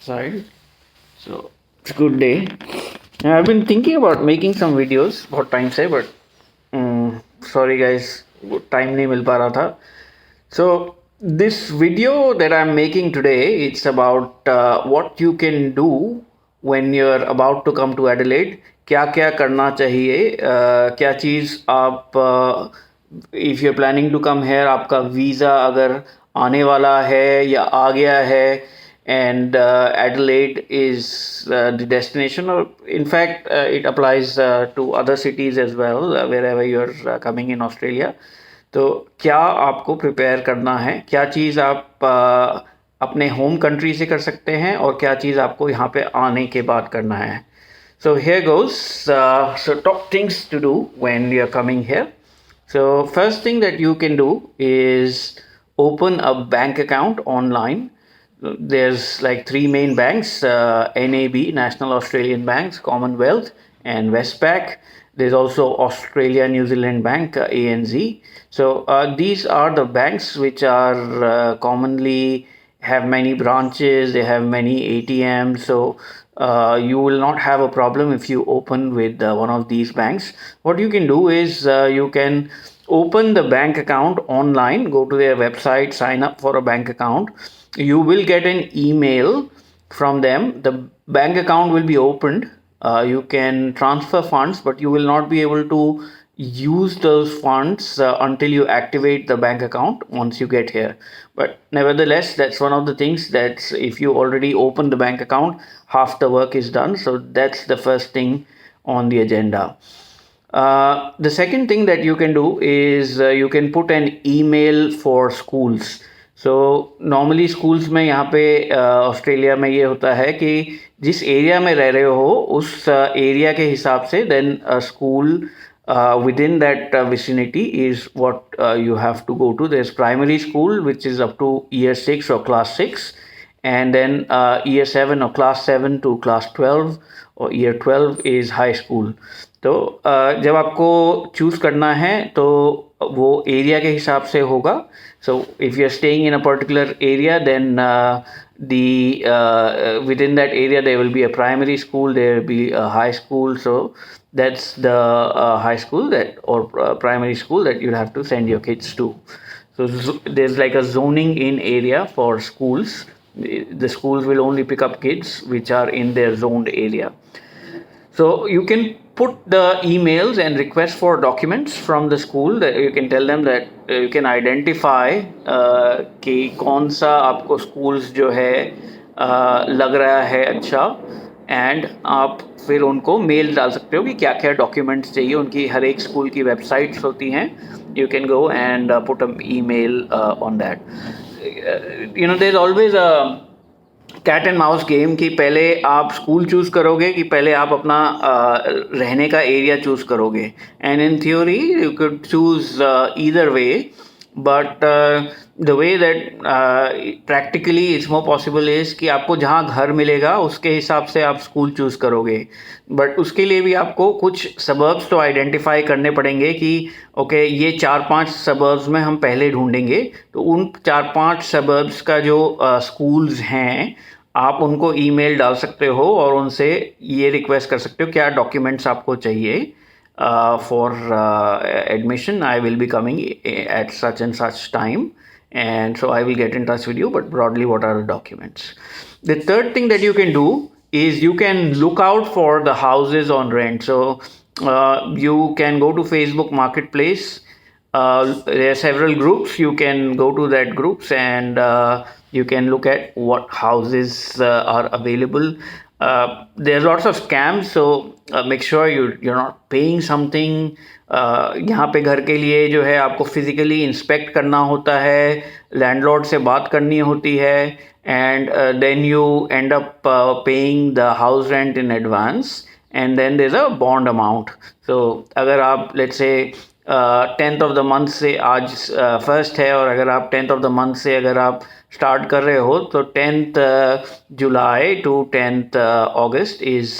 side. So it's a good day. And I've been thinking about making some videos बहुत time से, but sorry guys, वो time नहीं मिल पा रहा था. So this video that I'm making today, it's about what you can do when you're about to come to Adelaide. क्या क्या करना चाहिए, क्या चीज़ आप if you're planning to come here, आपका वीज़ा अगर आने वाला है या आ गया है, and Adelaide is the destination, or in fact it applies to other cities as well, wherever you're coming in Australia. तो क्या आपको प्रिपेयर करना है, क्या चीज़ आप अपने होम कंट्री से कर सकते हैं और क्या चीज़ आपको यहाँ पे आने के बाद करना है. So here goes. So top things to do when you're coming here. So first thing that you can do is open a bank account online. There's like three main banks: NAB, National Australian Banks, Commonwealth, and Westpac. There's also Australia New Zealand Bank, ANZ. So these are the banks which are commonly have many branches. They have many ATMs. So you will not have a problem if you open with one of these banks. What you can do is you can open the bank account online, go to their website, sign up for a bank account. You will get an email from them. The bank account will be opened. You can transfer funds, but you will not be able to use those funds until you activate the bank account once you get here. But nevertheless, that's one of the things that if you already open the bank account, half the work is done. So that's the first thing on the agenda. The second thing that you can do is you can put an email for schools. So normally schools में यहाँ पे Australia में ये होता है कि जिस area में रह रहे हो उस एरिया के हिसाब से then school within that vicinity is what you have to go to. There's primary school which is up to year 6 or class 6, and then year 7 or class 7 to class 12 or year 12 is high school. तो जब आपको choose करना है तो वो area के हिसाब से होगा. So if you're staying in a particular area, then within that area there will be a primary school, there will be a high school. So that's the high school that or primary school that you'll have to send your kids to. So there's like a zoning in area for schools. The schools will only pick up kids which are in their zoned area. So you can put the emails and request for documents from the school. That you can tell them that you can identify कि कौन सा आपको schools जो है लग रहा है अच्छा, एंड आप फिर उनको मेल डाल सकते हो कि क्या क्या डॉक्यूमेंट्स चाहिए. उनकी हर एक स्कूल की वेबसाइट्स होती हैं. You can go and put a email on that. You know there is always a cat and mouse game कि पहले आप स्कूल चूज़ करोगे कि पहले आप अपना रहने का एरिया चूज़ करोगे. And in theory you could choose either way, but the way that practically it's more possible is कि आपको जहाँ घर मिलेगा उसके हिसाब से आप स्कूल चूज़ करोगे. बट उसके लिए भी आपको कुछ सबर्ब्स तो आइडेंटिफाई करने पड़ेंगे कि ओके ये 4-5 सबर्ब्स में हम पहले ढूंढेंगे. तो उन 4-5 सबर्ब्स का जो स्कूल्स हैं आप उनको ईमेल डाल सकते हो और उनसे ये रिक्वेस्ट कर सकते हो क्या डॉक्यूमेंट्स आपको चाहिए for admission. I will be coming at such and such time, and so I will get in touch with you, but broadly what are the documents. The third thing that you can do is you can look out for the houses on rent. So you can go to Facebook Marketplace. There are several groups. You can go to that groups and you can look at what houses are available. There's lots of scams, so make sure you're not paying something. यहाँ पे घर के लिए जो है आपको physically inspect करना होता है, लैंडलॉर्ड से बात करनी होती है, and then you end up paying the house rent in advance, and then there is a bond amount. So अगर आप let's say 10th of the month से आज फर्स्ट है और अगर आप 10th ऑफ द मंथ से अगर आप स्टार्ट कर रहे हो तो 10th July to 10th August is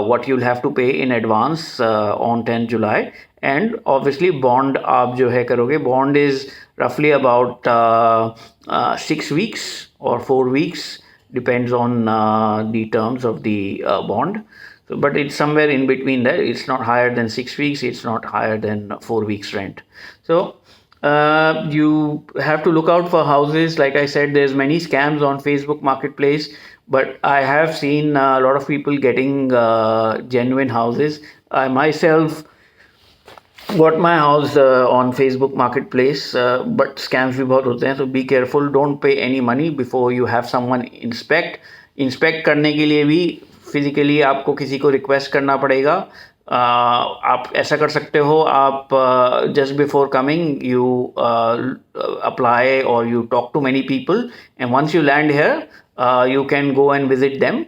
what you'll have to pay in advance on 10th July. And obviously bond आप जो है करोगे, bond is roughly about 6 weeks or 4 weeks depends on the terms of the bond. So, but it's somewhere in between there. It's not higher than 6 weeks. It's not higher than 4 weeks rent. So you have to look out for houses. Like I said, there's many scams on Facebook Marketplace, but I have seen a lot of people getting genuine houses. I myself got my house on Facebook Marketplace, but scams भी बहुत होते हैं. So be careful. Don't pay any money before you have someone inspect करने के लिए भी physically आपको किसी को request करना पड़ेगा. आप ऐसा कर सकते हो. आप just before coming you apply or you talk to many people, and once you land here you can go and visit them.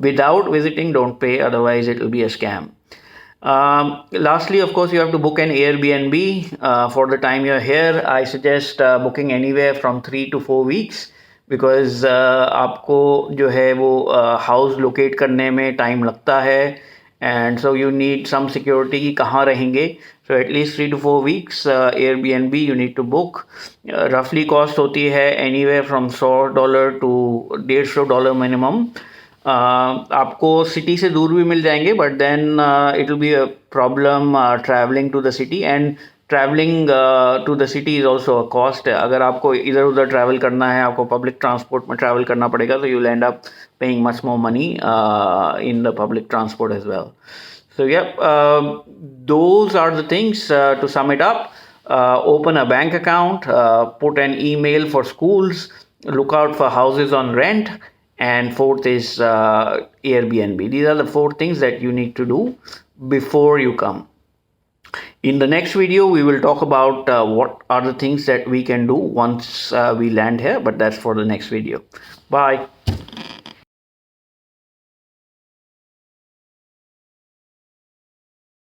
Without visiting, don't pay, otherwise it will be a scam. Lastly, of course, you have to book an Airbnb for the time you're here. I suggest booking anywhere from 3 to 4 weeks because आपको जो है वो house locate करने में time लगता है, and so you need some security कि कहाँ रहेंगे. So at least 3 to 4 weeks Airbnb you need to book. Roughly cost होती है anywhere from $100 to $150 minimum. आपको सिटी से दूर भी मिल जाएंगे, but then it will be a problem travelling to the city, and travelling to the city is also a cost. अगर आपको इधर उधर ट्रैवल करना है, आपको पब्लिक ट्रांसपोर्ट में ट्रैवल करना पड़ेगा, तो you will end up paying much more money in the public transport as well. So yeah, those are the things. To sum it up, open a bank account, put an email for schools, look out for houses on rent, and fourth is Airbnb. These are the 4 things that you need to do before you come. In the next video, we will talk about what are the things that we can do once we land here, but that's for the next video. Bye.